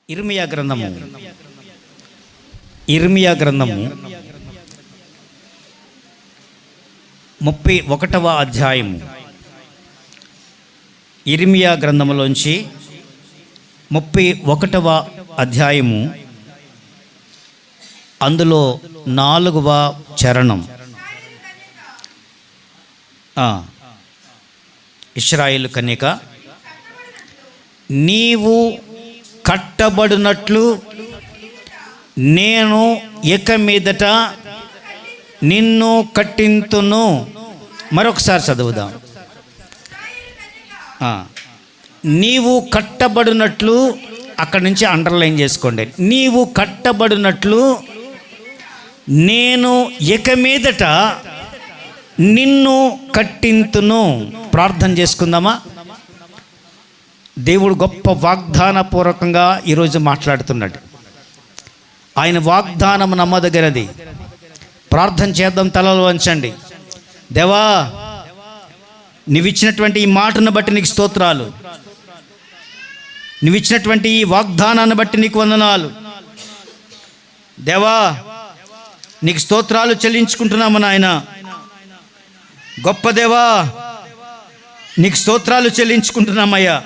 ఇర్మియా గ్రంథము 31వ అధ్యాయము. ఇర్మియా గ్రంథములోంచి 31వ అధ్యాయము, అందులో 4వ చరణం. ఇశ్రాయేలు కన్యక, నీవు కట్టబడినట్లు నేను ఇక మీదట నిన్ను కట్టింతును. మరొకసారి చదువుదాం. నీవు కట్టబడినట్లు, అక్కడి నుంచి అండర్లైన్ చేసుకోండి. నీవు కట్టబడినట్లు నేను ఇక మీదట నిన్ను కట్టింతును. ప్రార్థన చేసుకుందామా? దేవుడు గొప్ప వాగ్దాన పూర్వకంగా ఈరోజు మాట్లాడుతున్నాడు. ఆయన వాగ్దానం నమ్మదగినది. ప్రార్థన చేద్దాం. తలలు వంచండి. దేవా, నీవిచ్చినటువంటి ఈ మాటను బట్టి నీకు స్తోత్రాలు. నీవిచ్చినటువంటి ఈ వాగ్దానాన్ని బట్టి నీకు వందనాలు. దేవా, నీకు స్తోత్రాలు చెల్లించుకుంటున్నాము నాయన. గొప్ప దేవా, నీకు స్తోత్రాలు చెల్లించుకుంటున్నామయ్యా.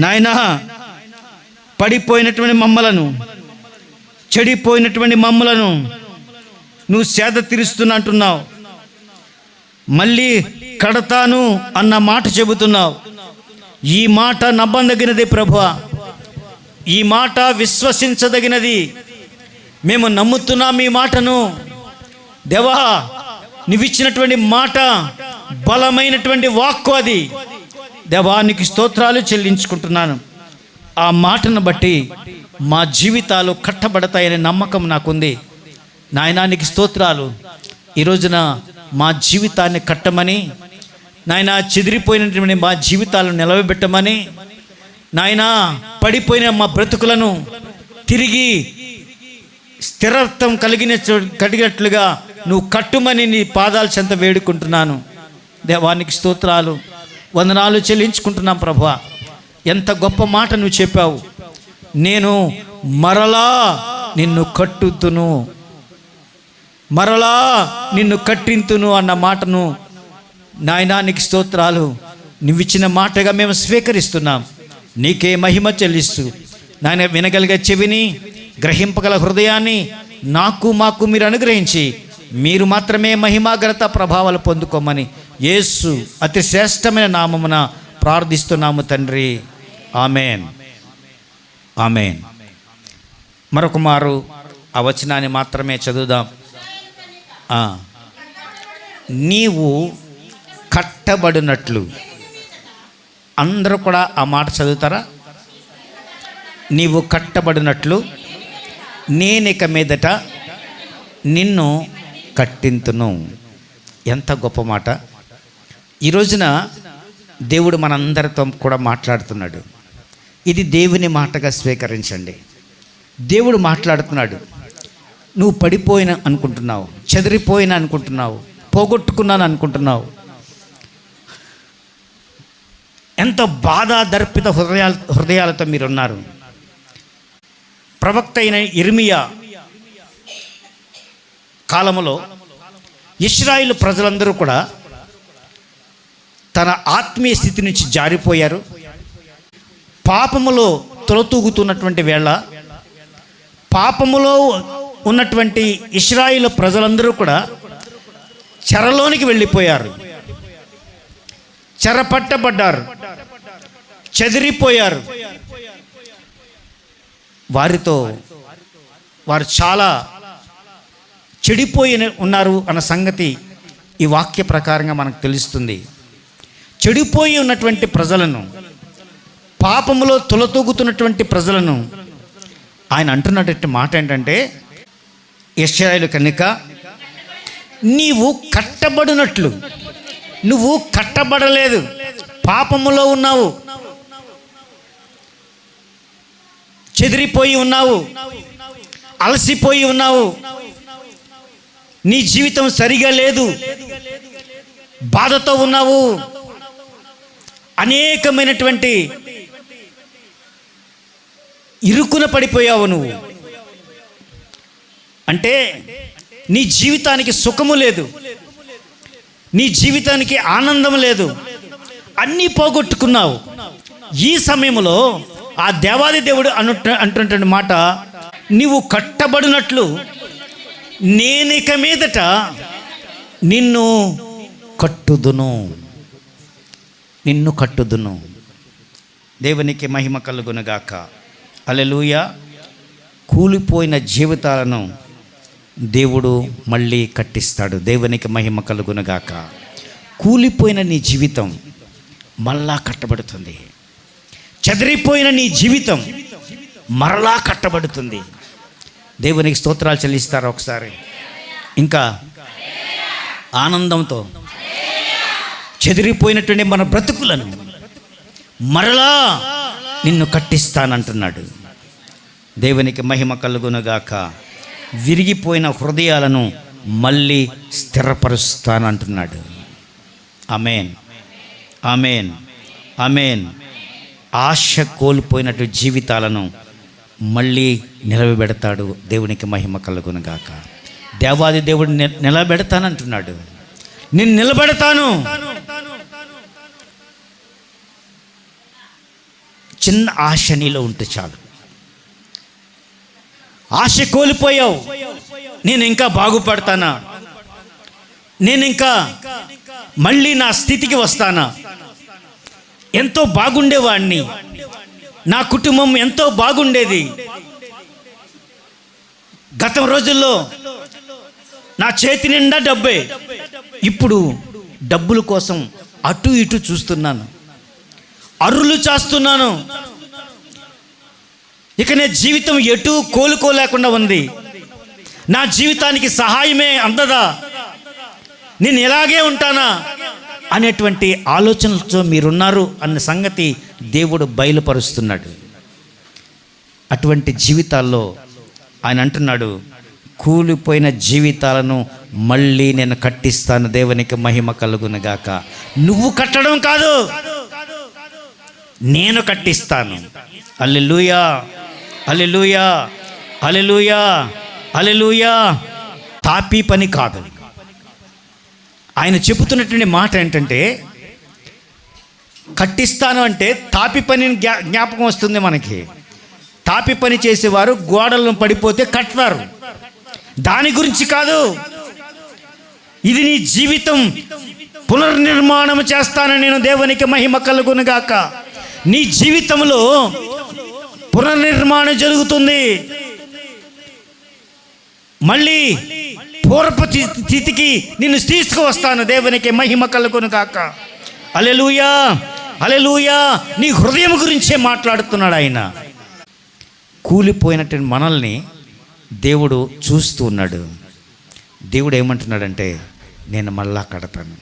నాయనా, పడిపోయినటువంటి మమ్మలను, చెడిపోయినటువంటి మమ్మలను నువ్వు సేద తీరుస్తున్నట్టున్నావు. మళ్ళీ కడతాను అన్న మాట చెబుతున్నావు. ఈ మాట నమ్మదగినది ప్రభువా. ఈ మాట విశ్వసించదగినది. మేము నమ్ముతున్నాం ఈ మాటను. దేవా, నువ్విచ్చినటువంటి మాట బలమైనటువంటి వాక్కు అది. దేవా, నీకు స్తోత్రాలు చెల్లించుకుంటున్నాను. ఆ మాటను బట్టి మా జీవితాలు కట్టబడతాయనే నమ్మకం నాకుంది. నాయనా, నీకు స్తోత్రాలు. ఈ రోజున మా జీవితాన్ని కట్టమని నాయనా, చెదిరిపోయినటువంటి మా జీవితాలను నిలవబెట్టమని నాయనా, పడిపోయిన మా బ్రతుకులను తిరిగి స్థిరత్వం కలిగినట్లుగా నువ్వు కట్టుమని నీ పాదాల చెంత వేడుకుంటున్నాను. దేవానికి స్తోత్రాలు, వందనాలు చెల్లించుకుంటున్నాం ప్రభువా. ఎంత గొప్ప మాట నువ్వు చెప్పావు. నేను మరలా నిన్ను కట్టుతును, మరలా నిన్ను కట్టింతును అన్న మాటను నాయనా, నీకు స్తోత్రాలు. నువ్విచ్చిన మాటగా మేము స్వీకరిస్తున్నాం. నీకే మహిమ చెల్లిస్తూ నాయన, వినగలిగే చెవిని, గ్రహింపగల హృదయాన్ని మాకు మీరు అనుగ్రహించి మీరు మాత్రమే మహిమాగ్రత ప్రభావాలు పొందుకోమని యేసు అతి శ్రేష్టమైన నామమున ప్రార్థిస్తున్నాము తండ్రి. Amen, amen. మరొక మారు ఆ వచనాన్ని మాత్రమే చదువుదాం. నీవు కట్టబడినట్లు. అందరూ కూడా ఆ మాట చదువుతారా? నీవు కట్టబడినట్లు నేనిక మీదట నిన్ను కట్టింతును. ఎంత గొప్ప మాట. ఈ రోజున దేవుడు మనందరితో కూడా మాట్లాడుతున్నాడు. ఇది దేవుని మాటగా స్వీకరించండి. దేవుడు మాట్లాడుతున్నాడు. నువ్వు పడిపోయిన అనుకుంటున్నావు, చెదిరిపోయిన అనుకుంటున్నావు, పోగొట్టుకున్నాను అనుకుంటున్నావు. ఎంత బాధ దర్పిత హృదయాలతో మీరున్నారు. ప్రవక్త అయిన ఇర్మియా కాలములో ఇశ్రాయేలు ప్రజలందరూ కూడా తన ఆత్మీయ స్థితి నుంచి జారిపోయారు. పాపములో తొలతూగుతున్నటువంటి వేళ పాపములో ఉన్నటువంటి ఇశ్రాయేలు ప్రజలందరూ కూడా చెరలోనికి వెళ్ళిపోయారు, చెరపట్టబడ్డారు, చెదిరిపోయారు. వారు చాలా చెడిపోయి ఉన్నారు అన్న సంగతి ఈ వాక్య ప్రకారంగా మనకు తెలుస్తుంది. చెడిపోయి ఉన్నటువంటి ప్రజలను, పాపములో తొలతూగుతున్నటువంటి ప్రజలను ఆయన అంటున్నటువంటి మాట ఏంటంటే, ఇశ్రాయేలు కన్యక, నీవు కట్టబడినట్లు. నువ్వు కట్టబడలేదు, పాపములో ఉన్నావు, చెదిరిపోయి ఉన్నావు, అలసిపోయి ఉన్నావు, నీ జీవితం సరిగా లేదు, బాధతో ఉన్నావు, అనేకమైనటువంటి ఇరుకున పడిపోయావు నువ్వు. అంటే నీ జీవితానికి సుఖము లేదు, నీ జీవితానికి ఆనందం లేదు, అన్నీ పోగొట్టుకున్నావు. ఈ సమయంలో ఆ దేవాది దేవుడు అంటుంటున్న మాట, నీవు కట్టబడినట్లు నేనిక మీదట నిన్ను కట్టుదును. దేవునికి మహిమ కలుగునుగాక. హల్లెలూయా. కూలిపోయిన జీవితాలను దేవుడు మళ్ళీ కట్టిస్తాడు. దేవునికి మహిమ కలుగునుగాక. కూలిపోయిన నీ జీవితం మరలా కట్టబడుతుంది. చెదిరిపోయిన నీ జీవితం మరలా కట్టబడుతుంది. దేవునికి స్తోత్రాలు చెల్లిస్తారు ఒకసారి ఇంకా ఆనందంతో. చెదిరిపోయినటువంటి మన బ్రతుకులను మరలా నిన్ను కట్టిస్తానంటున్నాడు. దేవునికి మహిమ కలుగునుగాక. విరిగిపోయిన హృదయాలను మళ్ళీ స్థిరపరుస్తానంటున్నాడు. ఆమేన్, ఆమేన్, ఆమేన్. ఆశ కోల్పోయినట్టు జీవితాలను మళ్ళీ నిలబెడతాడు. దేవునికి మహిమ కలుగునుగాక. దేవాది దేవుడు నిలబెడతానంటున్నాడు. నేను నిలబెడతాను. చిన్న ఆశ నీలో ఉంటే చాలు. ఆశ కోల్పోయావు, నేను ఇంకా బాగుపడతానా, నేను ఇంకా మళ్ళీ నా స్థితికి వస్తానా, ఎంతో బాగుండేవాడిని, నా కుటుంబం ఎంతో బాగుండేది, గత రోజుల్లో నా చేతి నిండా డబ్బే, ఇప్పుడు డబ్బుల కోసం అటు ఇటు చూస్తున్నాను, అరులు చేస్తున్నాను, ఇక నీ జీవితం ఎటు కోలుకోలేకుండా ఉంది, నా జీవితానికి సహాయమే అందదా, నేను ఎలాగే ఉంటానా అనేటువంటి ఆలోచనలతో మీరున్నారు అన్న సంగతి దేవుడు బయలుపరుస్తున్నాడు. అటువంటి జీవితాల్లో ఆయన అంటున్నాడు, కూలిపోయిన జీవితాలను మళ్ళీ నేను కట్టిస్తాను. దేవునికి మహిమ కలుగునుగాక. నువ్వు కట్టడం కాదు, నేను కట్టిస్తాను. హల్లెలూయా, హల్లెలూయా, హల్లెలూయా, హల్లెలూయా. తాపీ పని కాదు. ఆయన చెబుతున్నటువంటి మాట ఏంటంటే, కట్టిస్తాను అంటే తాపి పని జ్ఞాపకం వస్తుంది మనకి. తాపి పని చేసేవారు గోడలను పడిపోతే కడతారు, దాని గురించి కాదు. ఇది నీ జీవితం పునర్నిర్మాణం చేస్తాను నేను. దేవునికి మహిమ కలుగునుగాక. నీ జీవితంలో పునర్నిర్మాణం జరుగుతుంది. మళ్ళీ పూర్వపు స్థితికి నిన్ను తీసుకువస్తాను. దేవునికి మహిమ కలుగునుగాక. హల్లెలూయా, హల్లెలూయా. నీ హృదయం గురించే మాట్లాడుతున్నాడు ఆయన. కూలిపోయినటువంటి మనల్ని దేవుడు చూస్తూ ఉన్నాడు. దేవుడు ఏమంటున్నాడంటే, నేను మరలా కడతాను,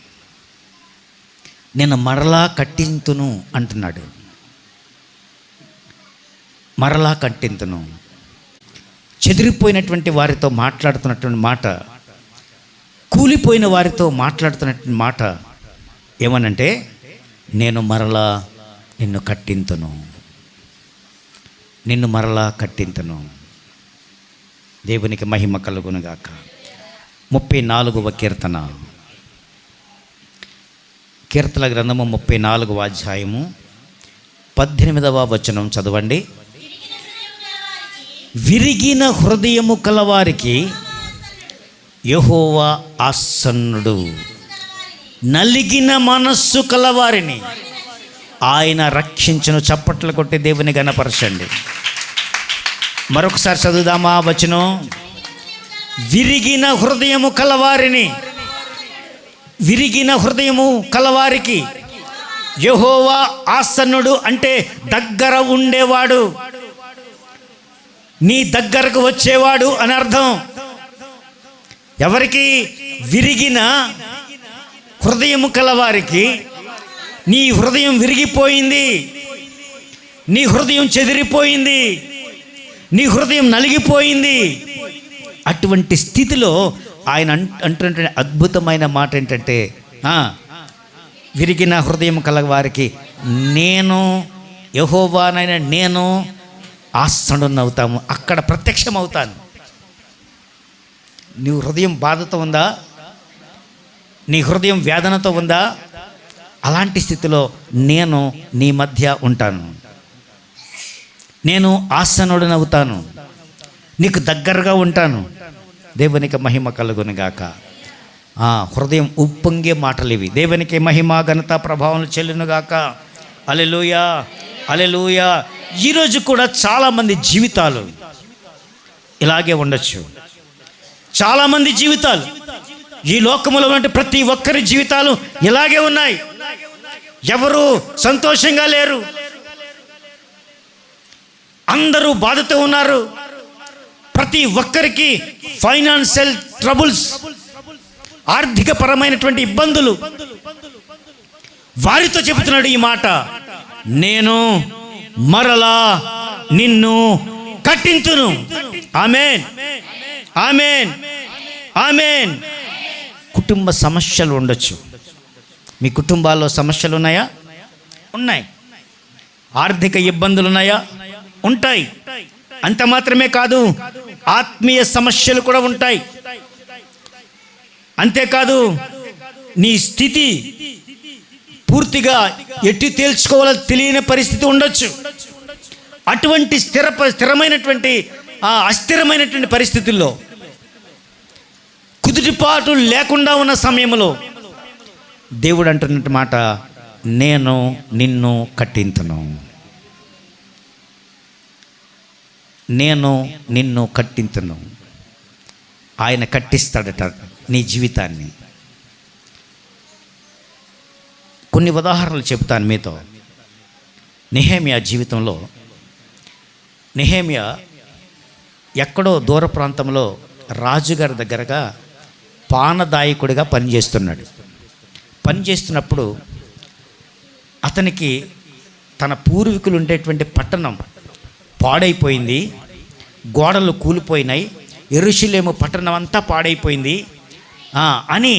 నేను మరలా కట్టింతును అంటున్నాడు. మరలా కట్టింతును. చెదిరిపోయినటువంటి వారితో మాట్లాడుతున్నటువంటి మాట, కూలిపోయిన వారితో మాట్లాడుతున్నటువంటి మాట ఏమనంటే, నేను మరలా నిన్ను కట్టింతును, నిన్ను మరలా కట్టింతును. దేవునికి మహిమ కలుగునుగాక. 34వ కీర్తన, కీర్తన గ్రంథము 34వ అధ్యాయము 18వ వచనం చదవండి. విరిగిన హృదయము కలవారికి యెహోవా ఆసన్నుడు, నలిగిన మనస్సు కలవారిని ఆయన రక్షించును. చప్పట్లు కొట్టి దేవుని గణపరచండి. మరొకసారి చదువుదామా వచనం. విరిగిన హృదయము కలవారిని, విరిగిన హృదయము కలవారికి యెహోవా ఆసన్నుడు అంటే దగ్గర ఉండేవాడు, నీ దగ్గరకు వచ్చేవాడు అని అర్థం. ఎవరికి? విరిగిన హృదయము కలవారికి. నీ హృదయం విరిగిపోయింది, నీ హృదయం చెదిరిపోయింది, నీ హృదయం నలిగిపోయింది. అటువంటి స్థితిలో ఆయన అంటున్న అద్భుతమైన మాట ఏంటంటే, విరిగిన హృదయం కలవారికి నేను యెహోవానైన నేను ఆసనుడనవుతాము, అక్కడ ప్రత్యక్షం అవుతాను. నీ హృదయం బాధతో ఉందా? నీ హృదయం వేదనతో ఉందా? అలాంటి స్థితిలో నేను నీ మధ్య ఉంటాను. నేను ఆసనుడనవుతాను, నీకు దగ్గరగా ఉంటాను. దేవునికి మహిమ కలుగునుగాక. హృదయం ఉప్పొంగే మాటలు ఇవి. దేవునికి మహిమ ఘనత ప్రభావం చెల్లునుగాక. హల్లెలూయా, హల్లెలూయా. ఈరోజు కూడా చాలామంది జీవితాలు ఇలాగే ఉండొచ్చు. చాలామంది జీవితాలు, ఈ లోకములో ఉన్న ప్రతి ఒక్కరి జీవితాలు ఇలాగే ఉన్నాయి. ఎవరు సంతోషంగా లేరు, అందరూ బాధతో ఉన్నారు. ప్రతి ఒక్కరికి ఫైనాన్షియల్ ట్రబుల్స్, ఆర్థిక పరమైనటువంటి ఇబ్బందులు. వారితో చెబుతున్నాడు ఈ మాట, నేను మరలా నిన్ను కట్టించును. ఆమేన్, ఆమేన్, ఆమేన్. కుటుంబ సమస్యలు ఉండొచ్చు. మీ కుటుంబాల్లో సమస్యలు ఉన్నాయా? ఉన్నాయి. ఆర్థిక ఇబ్బందులు ఉన్నాయా? ఉంటాయి. అంత మాత్రమే కాదు, ఆత్మీయ సమస్యలు కూడా ఉంటాయి. అంతేకాదు, నీ స్థితి పూర్తిగా ఎట్టి తేల్చుకోవాలో తెలియని పరిస్థితి ఉండొచ్చు. అటువంటి స్థిరమైనటువంటి అస్థిరమైనటువంటి పరిస్థితుల్లో, కుదుటిపాటు లేకుండా ఉన్న సమయంలో దేవుడు అంటున్నట్టు మాట, నేను నిన్ను కట్టింతును, నేను నిన్ను కట్టింతును. ఆయన కట్టిస్తాడట నీ జీవితాన్ని. కొన్ని ఉదాహరణలు చెప్తాను మీతో. నెహెమ్యా జీవితంలో, నెహెమ్యా ఎక్కడో దూర ప్రాంతంలో రాజుగారి దగ్గరగా పానదాయకుడిగా పనిచేస్తున్నాడు. పనిచేస్తున్నప్పుడు అతనికి తన పూర్వీకులు ఉండేటువంటి పట్టణం పాడైపోయింది, గోడలు కూలిపోయినాయి, యెరూషలేము పట్టణం అంతా పాడైపోయింది అని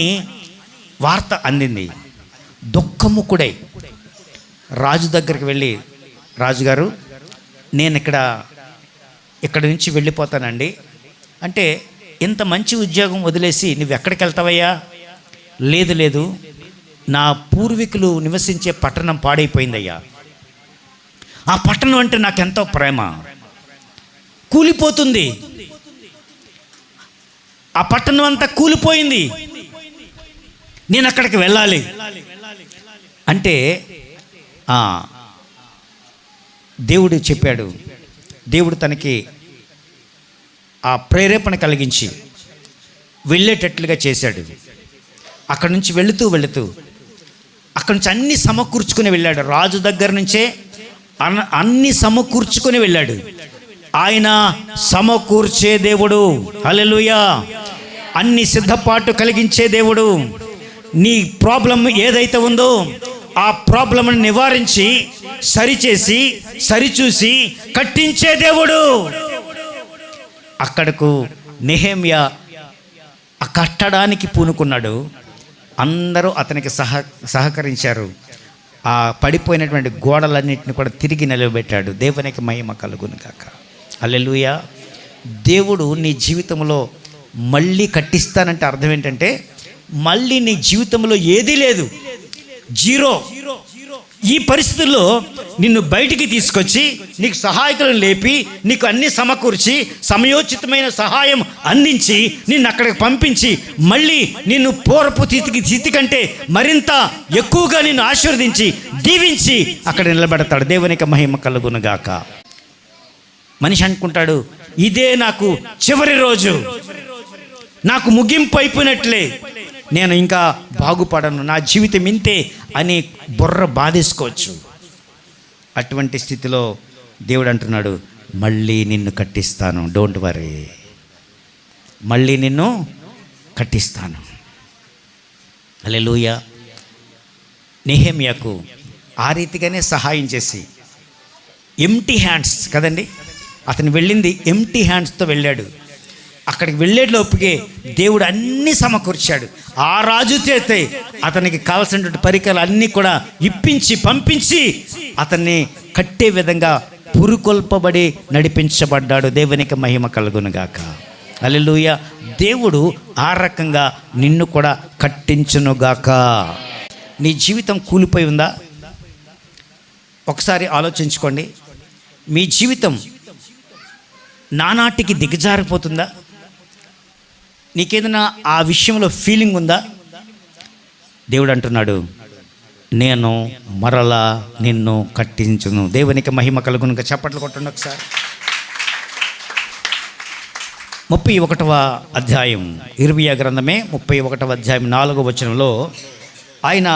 వార్త అందింది. దుఃఖముకుడై రాజు దగ్గరికి వెళ్ళి, రాజుగారు, నేను ఇక్కడి నుంచి వెళ్ళిపోతానండి అంటే, ఇంత మంచి ఉద్యోగం వదిలేసి నువ్వు ఎక్కడికి వెళ్తావయ్యా? లేదు లేదు, నా పూర్వీకులు నివసించే పట్టణం పాడైపోయిందయ్యా. ఆ పట్టణం అంటే నాకెంతో ప్రేమ, కూలిపోతుంది, ఆ పట్టణం అంతా కూలిపోయింది, నేను అక్కడికి వెళ్ళాలి అంటే దేవుడు చెప్పాడు. దేవుడు తనకి ఆ ప్రేరేపణ కలిగించి వెళ్ళేటట్లుగా చేశాడు. అక్కడి నుంచి వెళుతూ అక్కడి నుంచి అన్నీ సమకూర్చుకొని వెళ్ళాడు. రాజు దగ్గర నుంచే అన్నీ సమకూర్చుకొని వెళ్ళాడు. ఆయన సమకూర్చే దేవుడు. హల్లెలూయా. అన్ని సిద్ధపాటు కలిగించే దేవుడు. నీ ప్రాబ్లం ఏదైతే ఉందో ఆ ప్రాబ్లంని నివారించి, సరిచేసి, సరిచూసి కట్టించే దేవుడు. అక్కడకు నెహెమ్యా కట్టడానికి పూనుకున్నాడు. అందరూ అతనికి సహకరించారు. ఆ పడిపోయినటువంటి గోడలన్నింటిని కూడా తిరిగి నిలబెట్టాడు. దేవునికి మహిమ కలుగును గాక. హల్లెలూయా. దేవుడు నీ జీవితంలో మళ్ళీ కట్టిస్తానంటే అర్థం ఏంటంటే, మళ్ళీ నీ జీవితంలో ఏదీ లేదు, జీరో. ఈ పరిస్థితుల్లో నిన్ను బయటికి తీసుకొచ్చి, నీకు సహాయకులను లేపి, నీకు అన్ని సమకూర్చి, సమయోచితమైన సహాయం అందించి, నిన్ను అక్కడికి పంపించి, మళ్ళీ నిన్ను పూర్వపు స్థితి కంటే మరింత ఎక్కువగా నిన్ను ఆశీర్వదించి, దీవించి అక్కడ నిలబెడతాడు. దేవునికి మహిమ కలుగునుగాక. మనిషి అనుకుంటాడు, ఇదే నాకు చివరి రోజు, నాకు ముగింపు అయిపోయినట్లే, నేను ఇంకా బాగుపడను, నా జీవితం ఇంతే అని బుర్ర బాధేసుకోవచ్చు. అటువంటి స్థితిలో దేవుడు అంటున్నాడు, మళ్ళీ నిన్ను కట్టిస్తాను, డోంట్ వరీ, మళ్ళీ నిన్ను కట్టిస్తాను. హల్లెలూయా. నెహెమ్యాకు ఆ రీతిగానే సహాయం చేసి, ఎంప్టీ హ్యాండ్స్ కదండి, అతను వెళ్ళింది ఎంప్టీ హ్యాండ్స్తో వెళ్ళాడు. అక్కడికి వెళ్ళేలోపుకే దేవుడు అన్నీ సమకూర్చాడు. ఆ రాజు చేతే అతనికి కావాల్సినటువంటి పరికరాలు అన్నీ కూడా ఇప్పించి పంపించి అతన్ని కట్టే విధంగా పురుకొల్పబడి నడిపించబడ్డాడు. దేవునికి మహిమ కలుగునుగాక. హల్లెలూయా. దేవుడు ఆ రకంగా నిన్ను కూడా కట్టించునుగాక. నీ జీవితం కూలిపోయి ఉందా? ఒకసారి ఆలోచించుకోండి. మీ జీవితం నానాటికి దిగజారిపోతుందా? నీకేదైనా ఆ విషయంలో ఫీలింగ్ ఉందా? దేవుడు అంటున్నాడు, నేను మరలా నిన్ను కట్టించును. దేవునికి మహిమ కలుగునుగా. చప్పట్లు కొట్టండి ఒకసారి. 31వ అధ్యాయం, ఇర్మియా గ్రంథమే 31వ అధ్యాయం 4వ వచనంలో ఆయన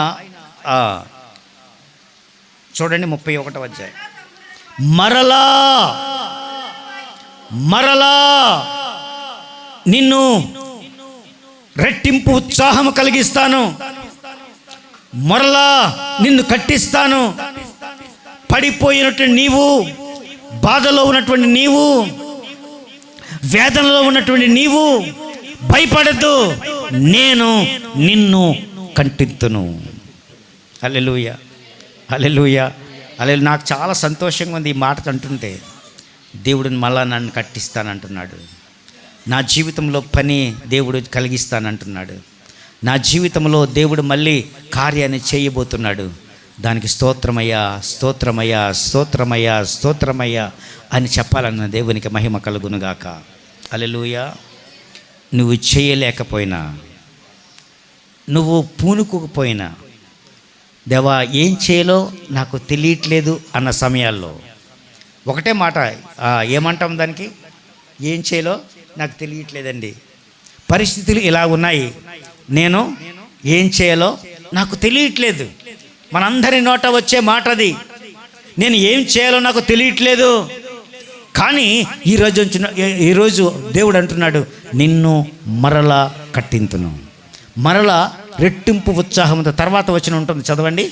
చూడండి, 31వ అధ్యాయం, మరలా నిన్ను రెట్టింపు ఉత్సాహము కలిగిస్తాను, మరలా నిన్ను కట్టిస్తాను. పడిపోయినటువంటి నీవు, బాధలో ఉన్నటువంటి నీవు, వేదనలో ఉన్నటువంటి నీవు భయపడద్దు, నేను నిన్ను కట్టింతును. హల్లెలూయా, హల్లెలూయా, హల్లెలూయా. నాకు చాలా సంతోషంగా ఉంది ఈ మాట అంటుంటే. దేవుడిని మళ్ళా నన్ను కట్టిస్తానంటున్నాడు. నా జీవితంలో పని దేవుడు కలిగిస్తానంటున్నాడు. నా జీవితంలో దేవుడు మళ్ళీ కార్యాన్ని చేయబోతున్నాడు. దానికి స్తోత్రమయ్యా, స్తోత్రమయ్యా, స్తోత్రమయ్యా, స్తోత్రమయ్యా అని చెప్పాలన్న దేవునికి మహిమ కలుగునుగాక. హల్లెలూయా. నువ్వు చేయలేకపోయినా, నువ్వు పూనుకోకపోయినా, దేవా ఏం చేయాలో నాకు తెలియట్లేదు అన్న సమయాల్లో ఒకటే మాట ఏమంటాం దానికి? ఏం చేయాలో నాకు తెలియట్లేదండి, పరిస్థితులు ఇలా ఉన్నాయి, నేను ఏం చేయాలో నాకు తెలియట్లేదు. మనందరి నోట వచ్చే మాట అది. నేను ఏం చేయాలో నాకు తెలియట్లేదు. కానీ ఈరోజు దేవుడు అంటున్నాడు, నిన్ను మరలా కట్టింతును. మరలా రెట్టింపు ఉత్సాహంతో. తర్వాత వచనం ఉంటుంది, చదవండి.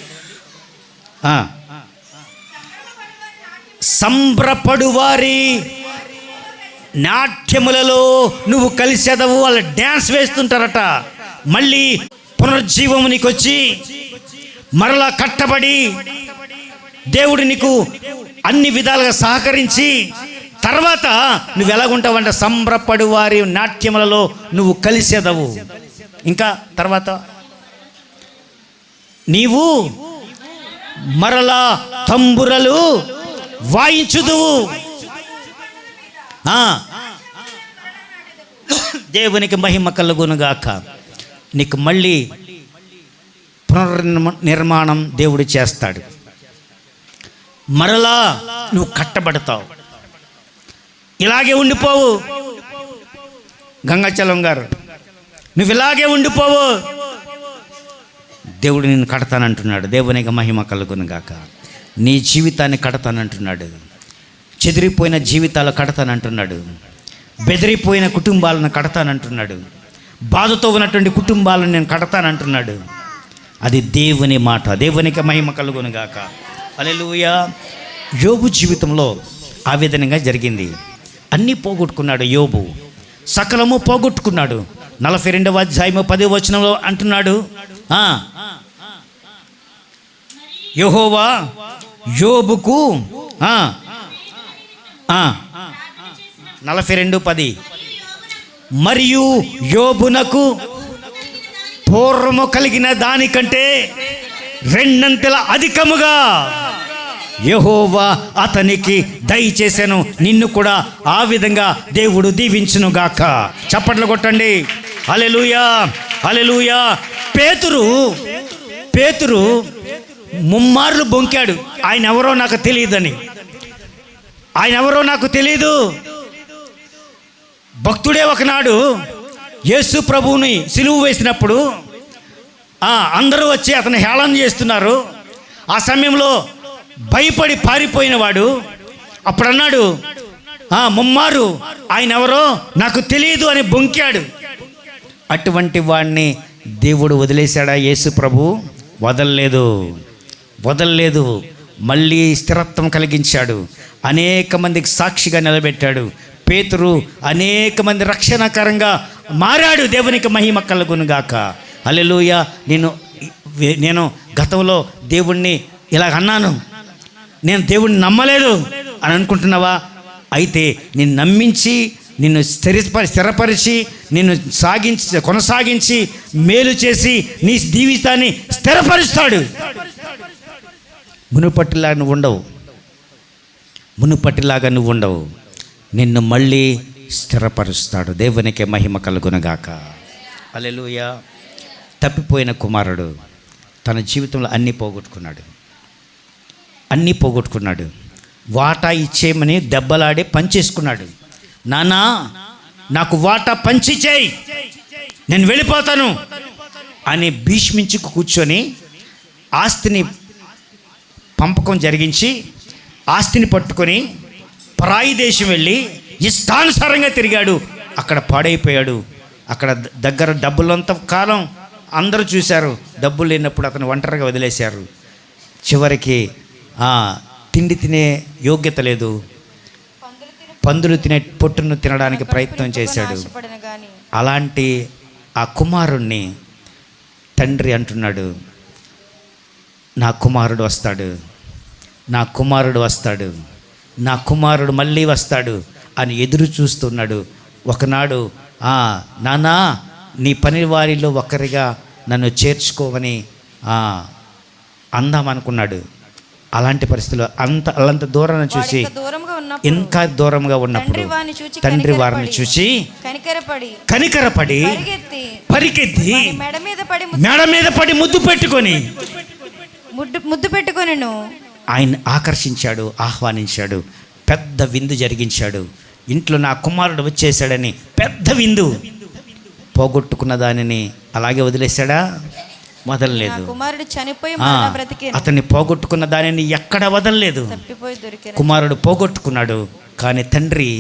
సంబరపడువారి నాట్యములలో నువ్వు కలిసేదవు. వాళ్ళు డ్యాన్స్ వేస్తుంటారట. మళ్ళీ పునర్జీవము నీకు వచ్చి మరలా కట్టబడి దేవుడు నీకు అన్ని విధాలుగా సహకరించి తర్వాత నువ్వు ఎలాగుంటావంటే సంబరపడు వారి నాట్యములలో నువ్వు కలిసేదవు. ఇంకా తర్వాత నీవు మరలా తంబురలు వాయించుదువు. దేవునికి మహిమ కలుగునుగాక. నీకు మళ్ళీ పునర్నిర్మాణం దేవుడు చేస్తాడు. మరలా నువ్వు కట్టబడతావు. ఇలాగే ఉండిపోవు గంగాచలం గారు, నువ్వు ఇలాగే ఉండిపోవు. దేవుడు నిన్ను కడతానంటున్నాడు. దేవునికి మహిమ కలుగునుగాక. నీ జీవితాన్ని కడతానంటున్నాడు. చెదిరిపోయిన జీవితాలు కడతానంటున్నాడు. బెదిరిపోయిన కుటుంబాలను కడతానంటున్నాడు. బాధతో ఉన్నటువంటి కుటుంబాలను నేను కడతానంటున్నాడు. అది దేవుని మాట. దేవునికి మహిమ కలుగునుగాక. హల్లెలూయా. యోబు జీవితంలో ఆ విధంగా జరిగింది. అన్నీ పోగొట్టుకున్నాడు యోబు, సకలము పోగొట్టుకున్నాడు. 42వ అధ్యాయము 10వ వచనంలో అంటున్నాడు, యెహోవా యోబుకు 42:10 మరియు యోబునకు పూర్వము కలిగిన దానికంటే రెండంతల అధికముగా యెహోవా అతనికి దయచేసెను. నిన్ను కూడా ఆ విధంగా దేవుడు దీవించునుగాక. చప్పట్లు కొట్టండి. హల్లెలూయా, హల్లెలూయా. పేతురు ముమ్మార్లు బొంకాడు, ఆయన ఎవరో నాకు తెలియదని. ఆయన ఎవరో నాకు తెలియదు. భక్తుడే ఒకనాడు యేసు ప్రభువుని సిలువ వేసినప్పుడు అందరూ వచ్చి అతను హేళన చేస్తున్నారు. ఆ సమయంలో భయపడి పారిపోయిన వాడు అప్పుడు అన్నాడు, ముమ్మారు ఆయన ఎవరో నాకు తెలియదు అని బొంకాడు. అటువంటి వాడిని దేవుడు వదిలేశాడా? యేసు ప్రభు వదలలేదు. మళ్ళీ స్థిరత్వం కలిగించాడు. అనేక మందికి సాక్షిగా నిలబెట్టాడు. పేతురు అనేక మంది రక్షణకరంగా మారాడు. దేవునికి మహిమ కలుగునుగాక. హల్లెలూయా. నేను గతంలో దేవుణ్ణి ఇలా అన్నాను, నేను దేవుణ్ణి నమ్మలేదు అని అనుకుంటున్నావా? అయితే నిన్ను నమ్మించి, నిన్ను స్థిరపరిచి, నిన్ను కొనసాగించి, మేలు చేసి నీ జీవితాన్ని స్థిరపరుస్తాడు. మునుపటిలాగా నువ్వు ఉండవు. నిన్ను మళ్ళీ స్థిరపరుస్తాడు. దేవునికి మహిమ కలుగునగాక. హల్లెలూయా. తప్పిపోయిన కుమారుడు తన జీవితంలో అన్నీ పోగొట్టుకున్నాడు. వాటా ఇచ్చేయమని దెబ్బలాడి పంచేసుకున్నాడు. నానా, నాకు వాటా పంచిచేయి, నేను వెళ్ళిపోతాను అని భీష్మించి కూర్చొని ఆస్తిని పంపకం జరిగించి ఆస్తిని పట్టుకొని పరాయి దేశం వెళ్ళి ఇష్టానుసారంగా తిరిగాడు. అక్కడ పాడైపోయాడు. అక్కడ దగ్గర డబ్బులంత కాలం అందరూ చూశారు. డబ్బులు లేనప్పుడు అతను ఒంటరిగా వదిలేశారు. చివరికి తిండి తినే యోగ్యత లేదు. పందులు తినే పొట్టును తినడానికి ప్రయత్నం చేశాడు. అలాంటి ఆ కుమారుణ్ణి తండ్రి అంటున్నాడు, నా కుమారుడు మళ్ళీ వస్తాడు అని ఎదురు చూస్తున్నాడు. ఒకనాడు నానా, నీ పని వారిలో ఒకరిగా నన్ను చేర్చుకోవని అందామనుకున్నాడు. అలాంటి పరిస్థితుల్లో అంత దూరం చూసి, ఇంకా దూరంగా ఉన్నప్పుడు తండ్రి వారిని చూసి కనికరపడి పరిగెత్తి మెడ మీద పడి ముద్దు పెట్టుకొని ఆయన ఆకర్షించాడు, ఆహ్వానించాడు. పెద్ద విందు జరిగించాడు. ఇంట్లో నా కుమారుడు వచ్చేసాడని పెద్ద విందు. పోగొట్టుకున్న దానిని అలాగే వదిలేశాడా? వదలలేదు. అతన్ని పోగొట్టుకున్న దానిని ఎక్కడ వదలలేదు. కుమారుడు పోగొట్టుకున్నాడు, కానీ తండ్రి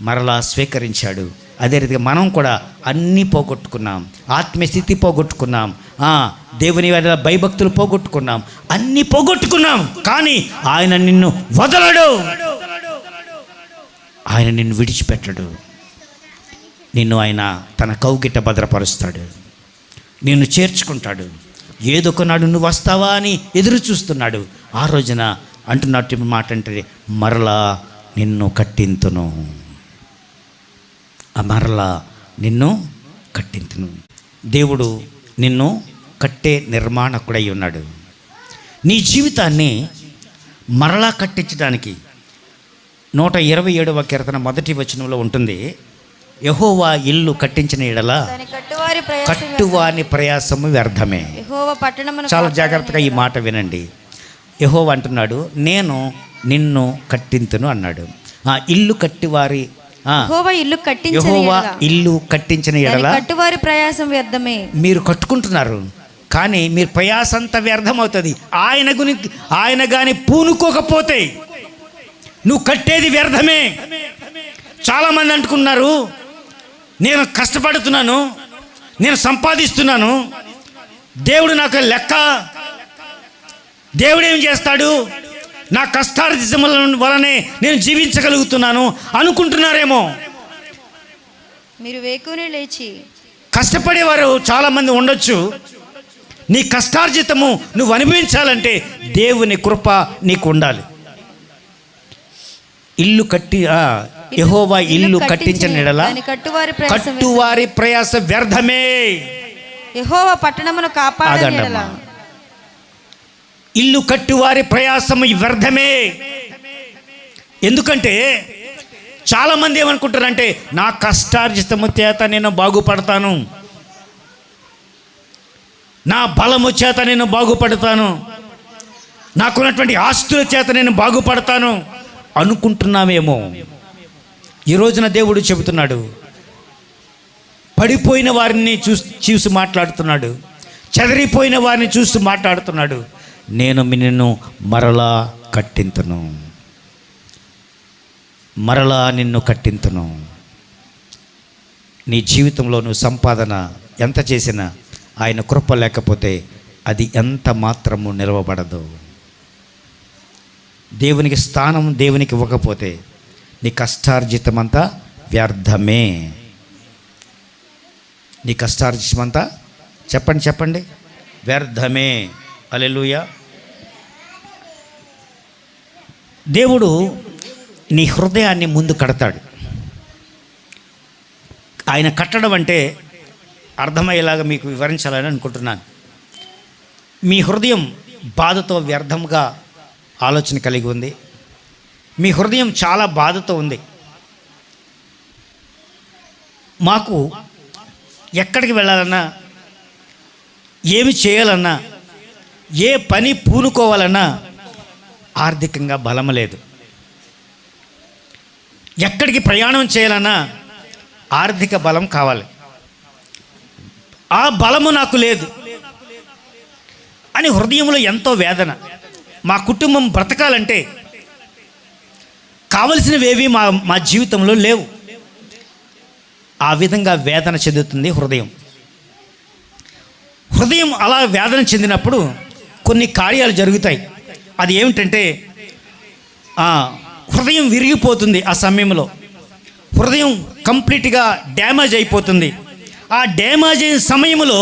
మరలా స్వీకరించాడు. అదే రీతిగా మనం కూడా అన్నీ పోగొట్టుకున్నాం. ఆత్మీయ స్థితి పోగొట్టుకున్నాం, దేవుని భయభక్తులు పోగొట్టుకున్నాం, అన్నీ పోగొట్టుకున్నాం. కానీ ఆయన నిన్ను వదలడు, ఆయన నిన్ను విడిచిపెట్టడు. నిన్ను ఆయన తన కౌగిట భద్రపరుస్తాడు, నిన్ను చేర్చుకుంటాడు. ఏదొకనాడు నువ్వు వస్తావా అని ఎదురు చూస్తున్నాడు. ఆ రోజున అంటున్నట్టు మాట అంటే, మరలా నిన్ను కట్టింతును, మరలా నిన్ను కట్టింతును. దేవుడు నిన్ను కట్టే నిర్మాణకుడై ఉన్నాడు. నీ జీవితాన్ని మరలా కట్టించడానికి 127వ కీర్తన 1వ వచనంలో ఉంటుంది, యెహోవా ఇల్లు కట్టించిన యెడల కట్టువాని ప్రయాసము వ్యర్థమే. చాలా జాగ్రత్తగా ఈ మాట వినండి. యెహోవా అంటున్నాడు, నేను నిన్ను కట్టింతును అన్నాడు. ఇల్లు కట్టివారి యెహోవా ఇల్లు కట్టించిన యెడల కట్టువారి ప్రయాసం వ్యర్థమే. మీరు కట్టుకుంటున్నారు, కానీ మీరు ప్రయాసంతా వ్యర్థం అవుతుంది. ఆయన గాని పూనుకోకపోతే నువ్వు కట్టేది వ్యర్థమే. చాలామంది అంటుకున్నారు, నేను కష్టపడుతున్నాను, నేను సంపాదిస్తున్నాను, దేవుడు నాకు లెక్క, దేవుడు ఏం చేస్తాడు, నా కష్టార్జితముల వలనే నేను జీవించగలుగుతున్నాను అనుకుంటున్నారేమో. మీరు వేకునే లేచి కష్టపడేవారు చాలామంది ఉండొచ్చు. నీ కష్టార్జితము నువ్వు అనుభవించాలంటే దేవుని కృప నీకు ఉండాలి. యెహోవా ఇల్లు కట్టించిన యెడల కట్టువారి ప్రయాస వ్యర్థమే. యెహోవా పట్టణమును కాపాడిన యెడల ఇల్లు కట్టువారి ప్రయాసము వ్యర్థమే. ఎందుకంటే చాలామంది ఏమనుకుంటారంటే, నా కష్టార్జితము చేత నేను బాగుపడతాను, నా బలము చేత నేను బాగుపడతాను, నాకున్నటువంటి ఆస్తుల చేత నేను బాగుపడతాను అనుకుంటున్నామేమో. ఈ రోజున దేవుడు చెబుతున్నాడు, పడిపోయిన వారిని చూసి మాట్లాడుతున్నాడు, చెదరిపోయిన వారిని చూసి మాట్లాడుతున్నాడు. నేను నిన్ను మరలా కట్టింతును, మరలా నిన్ను కట్టింతును. నీ జీవితంలో నువ్వు సంపాదన ఎంత చేసినా ఆయన కృప లేకపోతే అది ఎంత మాత్రము నిలవబడదు. దేవునికి స్థానం దేవునికి ఇవ్వకపోతే నీ కష్టార్జితమంతా వ్యర్థమే. నీ కష్టార్జితమంతా చెప్పండి వ్యర్థమే. హల్లెలూయా. దేవుడు నీ హృదయాన్ని ముందు కడతాడు. ఆయన కట్టడం అంటే అర్థమయ్యేలాగా మీకు వివరించాలని అనుకుంటున్నాను. మీ హృదయం బాధతో వ్యర్థంగా ఆలోచన కలిగి ఉంది. మీ హృదయం చాలా బాధతో ఉంది. మాకు ఎక్కడికి వెళ్ళాలన్నా, ఏమి చేయాలన్నా, ఏ పని పూనుకోవాలన్నా ఆర్థికంగా బలం లేదు. ఎక్కడికి ప్రయాణం చేయాలన్నా ఆర్థిక బలం కావాలి. ఆ బలము నాకు లేదు అని హృదయంలో ఎంతో వేదన. మా కుటుంబం బ్రతకాలంటే కావలసినవేవి మా జీవితంలో లేవు. ఆ విధంగా వేదన చెందుతుంది హృదయం. హృదయం అలా వేదన చెందినప్పుడు కొన్ని కార్యాలు జరుగుతాయి. అది ఏమిటంటే హృదయం విరిగిపోతుంది. ఆ సమయంలో హృదయం కంప్లీట్గా డ్యామేజ్ అయిపోతుంది. ఆ డ్యామేజ్ అయిన సమయంలో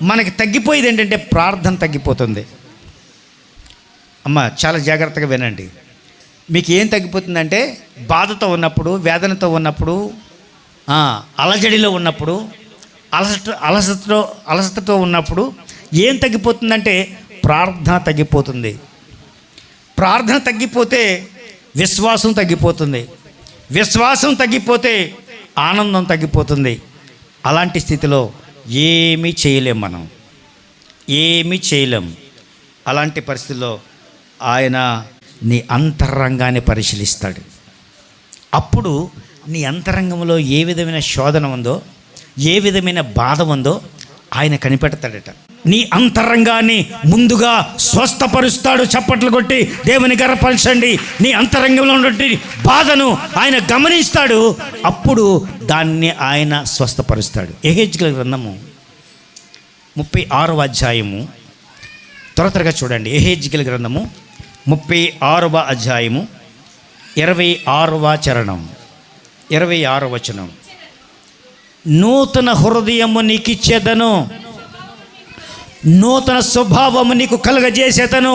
మనకి తగ్గిపోయేది ఏంటంటే ప్రార్థన తగ్గిపోతుంది. అమ్మ చాలా జాగ్రత్తగా వినండి. మీకు ఏం తగ్గిపోతుందంటే బాధతో ఉన్నప్పుడు, వేదనతో ఉన్నప్పుడు, అలజడిలో ఉన్నప్పుడు, అలసటతో ఉన్నప్పుడు ఏం తగ్గిపోతుందంటే ప్రార్థన తగ్గిపోతుంది. ప్రార్థన తగ్గిపోతే విశ్వాసం తగ్గిపోతుంది. విశ్వాసం తగ్గిపోతే ఆనందం తగ్గిపోతుంది. అలాంటి స్థితిలో ఏమీ చేయలేం, మనం ఏమీ చేయలేం. అలాంటి పరిస్థితుల్లో ఆయన నీ అంతరంగాన్ని పరిశీలిస్తాడు. అప్పుడు నీ అంతరంగంలో ఏ విధమైన శోధన ఉందో, ఏ విధమైన బాధ ఉందో ఆయన కనిపెడతాడట. నీ అంతరంగాన్ని ముందుగా స్వస్థపరుస్తాడు. చప్పట్లు కొట్టి దేవుని గర్వపరచండి. నీ అంతరంగంలో ఉన్నటువంటి బాధను ఆయన గమనిస్తాడు. అప్పుడు దాన్ని ఆయన స్వస్థపరుస్తాడు. యెహెజ్కేలు గ్రంథము 36వ అధ్యాయము త్వరగా చూడండి. యెహెజ్కేలు గ్రంథము 36వ అధ్యాయము 26వ చరణం, 26వ వచనం. నూతన హృదయము నీకిచ్చేదను, నూతన స్వభావము నీకు కలుగజేసేదను,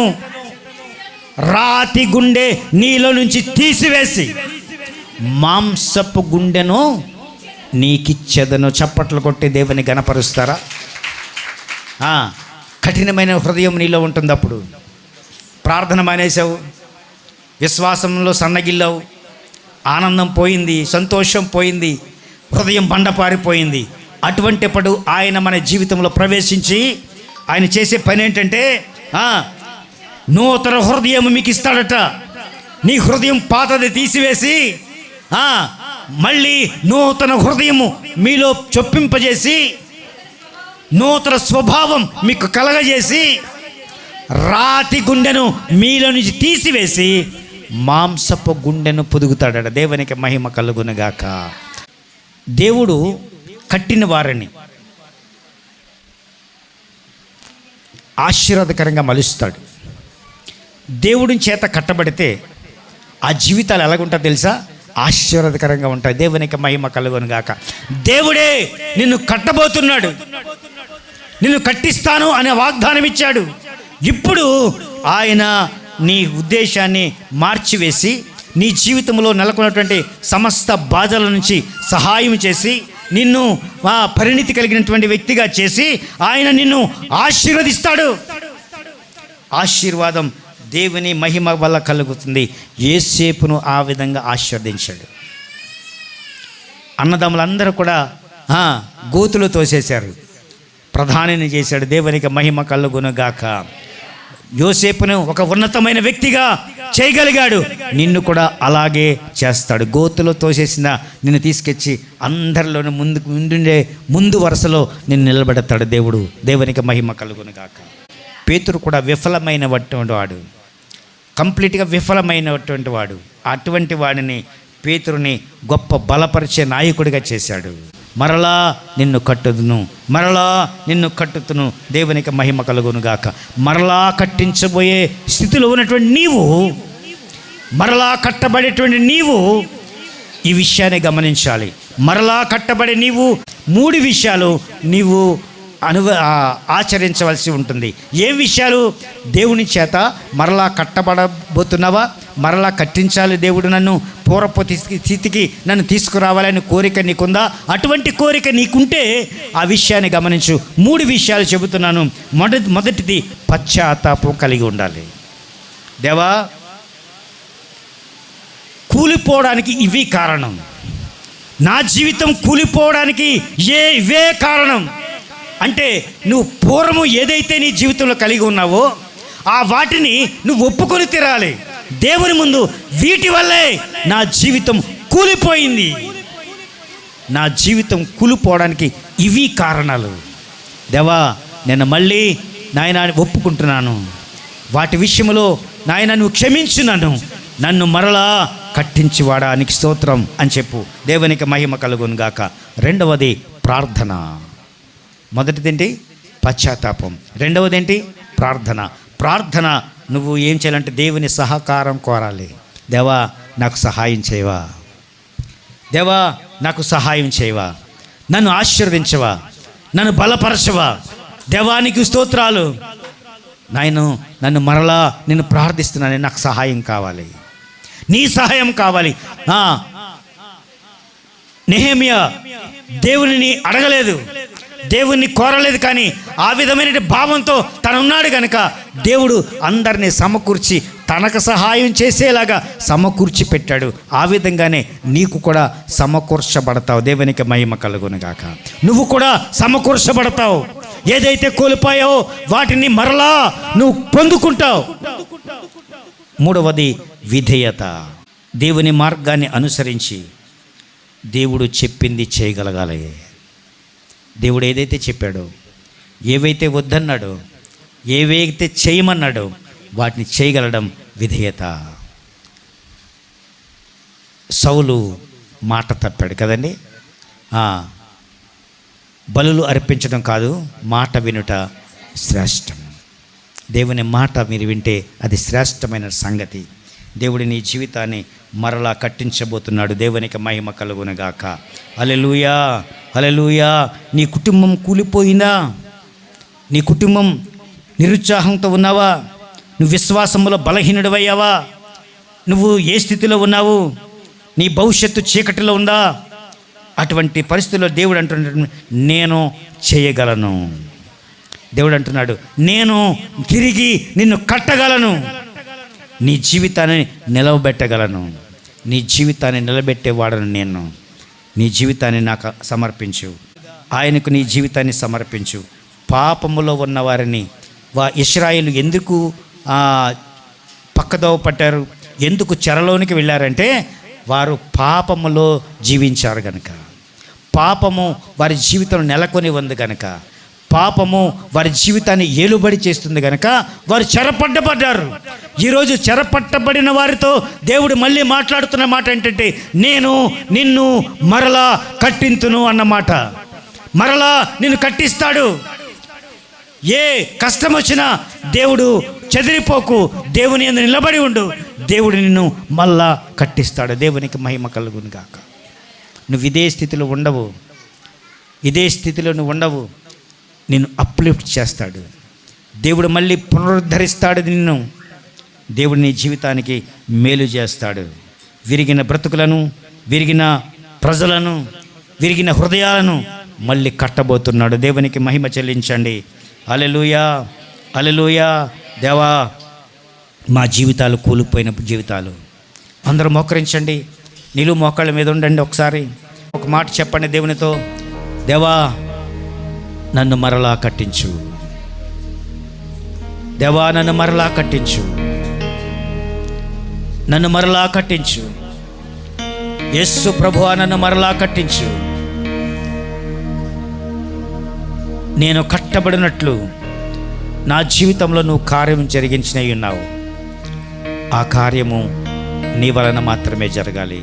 రాతి గుండె నీలో నుంచి తీసివేసి మాంసపు గుండెను నీకిచ్చేదను. చప్పట్లు కొట్టి దేవుని గణపరుస్తారా? కఠినమైన హృదయం నీలో ఉంటుంది. అప్పుడు ప్రార్థన మానేసావు, విశ్వాసంలో సన్నగిల్లావు, ఆనందం పోయింది, సంతోషం పోయింది, హృదయం బండపారిపోయింది. అటువంటిప్పుడు ఆయన మన జీవితంలో ప్రవేశించి ఆయన చేసే పని ఏంటంటే నూతన హృదయం మీకు ఇస్తాడట. నీ హృదయం పాతది తీసివేసి మళ్ళీ నూతన హృదయము మీలో చొప్పింపజేసి నూతన స్వభావం మీకు కలగజేసి రాతి గుండెను మీలో నుంచి తీసివేసి మాంసపు గుండెను పొదుగుతాడట. దేవునికి మహిమ కలుగునుగాక. దేవుడు కట్టిన వారిని ఆశీర్వాదకరంగా మలుస్తాడు. దేవుడి చేత కట్టబడితే ఆ జీవితాలు ఎలాగుంటాయో తెలుసా? ఆశీర్వాదకరంగా ఉంటాయి. దేవునికి మహిమ కలుగునుగాక. దేవుడే నిన్ను కట్టబోతున్నాడు, నిన్ను కట్టిస్తాను అనే వాగ్దానం ఇచ్చాడు. ఇప్పుడు ఆయన నీ ఉద్దేశాన్ని మార్చివేసి నీ జీవితంలో నెలకొన్నటువంటి సమస్త బాధల నుంచి సహాయం చేసి నిన్ను పరిణితి కలిగినటువంటి వ్యక్తిగా చేసి ఆయన నిన్ను ఆశీర్వదిస్తాడు. ఆశీర్వాదం దేవుని మహిమ వల్ల కలుగుతుంది. యోసేపును ఆ విధంగా ఆశీర్వదించాడు. అన్నదమ్ములందరూ కూడా గోతులు తోసేశారు, ప్రధానిని చేశాడు. దేవునికి మహిమ కలుగునుగాక. యోసేపును ఒక ఉన్నతమైన వ్యక్తిగా చేయగలిగాడు. నిన్ను కూడా అలాగే చేస్తాడు. గోతులో తోసేసిన నిన్ను తీసుకొచ్చి అందరిలోనూ ముందు వరుసలో నిన్ను నిలబెడతాడు దేవుడు. దేవునికి మహిమ కలుగునుగాక. పేతురు కూడా విఫలమైనటువంటి వాడు, కంప్లీట్గా విఫలమైనటువంటి వాడు. అటువంటి వాడిని పేతురుని గొప్ప బలపరిచే నాయకుడిగా చేశాడు. మరలా నిన్ను కట్టుదును, మరలా నిన్ను కట్టుతును. దేవునికి మహిమ కలుగునుగాక. మరలా కట్టించబోయే స్థితిలో ఉన్నటువంటి నీవు, మరలా కట్టబడేటువంటి నీవు ఈ విషయాన్ని గమనించాలి. మరలా కట్టబడే నీవు 3 విషయాలు నీవు ఆచరించవలసి ఉంటుంది. ఏం విషయాలు? దేవుని చేత మరలా కట్టబడబోతున్నావా? మరలా కట్టించాలి దేవుడు నన్ను, పూర్వపు స్థితికి నన్ను తీసుకురావాలని కోరిక నీకుందా? అటువంటి కోరిక నీకుంటే ఆ విషయాన్ని గమనించు. 3 విషయాలు చెబుతున్నాను. మొదటిది పశ్చాత్తాపం కలిగి ఉండాలి. దేవా, కూలిపోవడానికి ఇవి కారణం, నా జీవితం కూలిపోవడానికి ఇవే కారణం అంటే, నువ్వు పూర్వము ఏదైతే నీ జీవితంలో కలిగి ఉన్నావో ఆ వాటిని నువ్వు ఒప్పుకొని తీరాలి దేవుని ముందు. వీటి వల్లే నా జీవితం కూలిపోయింది, నా జీవితం కూలిపోవడానికి ఇవి కారణాలు. దేవా, నేను మళ్ళీ నాయన ఒప్పుకుంటున్నాను, వాటి విషయంలో నాయన నువ్వు క్షమించు, నన్ను మరలా కట్టించివాడానికి స్తోత్రం అని చెప్పు. దేవునికి మహిమ కలుగును గాక. రెండవది ప్రార్థన. మొదటిదేంటి? పశ్చాత్తాపం. రెండవదేంటి? ప్రార్థన. ప్రార్థన నువ్వు ఏం చేయాలంటే దేవుని సహకారం కోరాలి. దేవా, నాకు సహాయం చేయవా? దేవా, నాకు సహాయం చేయవా? నన్ను ఆశీర్వదించవా? నన్ను బలపరచవా? దేవానికి స్తోత్రాలు. నన్ను మరలా నేను ప్రార్థిస్తున్నాను, నాకు సహాయం కావాలి, నీ సహాయం కావాలి. నెహెమ్యా దేవునిని అడగలేదు, దేవుణ్ణి కోరలేదు, కానీ ఆ విధమైన భావంతో తనున్నాడు కనుక దేవుడు అందరినీ సమకూర్చి తనకు సహాయం చేసేలాగా సమకూర్చి పెట్టాడు. ఆ విధంగానే నీకు కూడా సమకూర్చబడతావు. దేవునికి మహిమ కలుగును గాక. నువ్వు కూడా సమకూర్చబడతావు. ఏదైతే కోల్పోయావో వాటిని మరలా నువ్వు పొందుకుంటావు. మూడవది విధేయత. దేవుని మార్గాన్ని అనుసరించి దేవుడు చెప్పింది చేయగలగాలి. దేవుడు ఏదైతే చెప్పాడో, ఏవైతే వద్దన్నాడో, ఏవైతే చేయమన్నాడో వాటిని చేయగలడం విధేయత. సౌలు మాట తప్పాడు కదండి. బలులు అర్పించడం కాదు, మాట వినుట శ్రేష్టం. దేవుని మాట మీరు వింటే అది శ్రేష్టమైన సంగతి. దేవుడి నీ జీవితాన్ని మరలా కట్టించబోతున్నాడు. దేవునికి మహిమ కలుగునుగాక. హల్లెలూయా, హల్లెలూయా. నీ కుటుంబం కూలిపోయిందా? నీ కుటుంబం నిరుత్సాహంతో ఉన్నావా? నువ్వు విశ్వాసంలో బలహీనుడివయ్యావా? నువ్వు ఏ స్థితిలో ఉన్నావు? నీ భవిష్యత్తు చీకటిలో ఉందా? అటువంటి పరిస్థితుల్లో దేవుడు అంటున్నాడు, నేను చేయగలను. దేవుడు అంటున్నాడు, నేను తిరిగి నిన్ను కట్టగలను, నీ జీవితాన్ని నిలవబెట్టగలను. నీ జీవితాన్ని నిలబెట్టేవాడను నేను. నీ జీవితాన్ని నాకు సమర్పించు, ఆయనకు నీ జీవితాన్ని సమర్పించు. పాపములో ఉన్న వారిని ఇశ్రాయేలు ఎందుకు పక్కదోవ పట్టారు, ఎందుకు చెరలోనికి వెళ్ళారంటే వారు పాపములో జీవించారు గనుక, పాపము వారి జీవితంలో నెలకొని ఉంది కనుక, పాపము వారి జీవితాన్ని ఏలుబడి చేస్తుంది కనుక వారు చెరపట్టబడ్డారు. ఈరోజు చెరపట్టబడిన వారితో దేవుడు మళ్ళీ మాట్లాడుతున్న మాట ఏంటంటే, నేను నిన్ను మరలా కట్టింతును అన్నమాట. మరలా నిన్ను కట్టిస్తాడు. ఏ కష్టం వచ్చినా దేవుడు చెదిరిపోకు, దేవుని యందు నిలబడి ఉండు, దేవుడు నిన్ను మళ్ళా కట్టిస్తాడు. దేవునికి మహిమ కలుగును గాక. నువ్వు ఇదే స్థితిలో ఉండవు, ఇదే స్థితిలో నువ్వు ఉండవు. నిన్ను అప్లిఫ్ట్ చేస్తాడు దేవుడు, మళ్ళీ పునరుద్ధరిస్తాడు నిన్ను. దేవుడు నీ జీవితానికి మేలు చేస్తాడు. విరిగిన బ్రతుకులను, విరిగిన ప్రజలను, విరిగిన హృదయాలను మళ్ళీ కట్టబోతున్నాడు. దేవునికి మహిమ చెల్లించండి. హల్లెలూయా, హల్లెలూయా. దేవా, మా జీవితాలు కూలిపోయిన జీవితాలు. అందరూ మోకరించండి, నిలువు మోకాళ్ళ మీద ఉండండి. ఒకసారి ఒక మాట చెప్పండి దేవునితో, దేవా నన్ను మరలా కట్టించు, దేవా నన్ను మరలా కట్టించు, నన్ను మరలా కట్టించు. యేసు ప్రభువా నన్ను మరలా కట్టించు. నేను కట్టబడినట్లు నా జీవితంలో నువ్వు కార్యం జరిగించినవి ఉన్నావు. ఆ కార్యము నీ వలన మాత్రమే జరగాలి.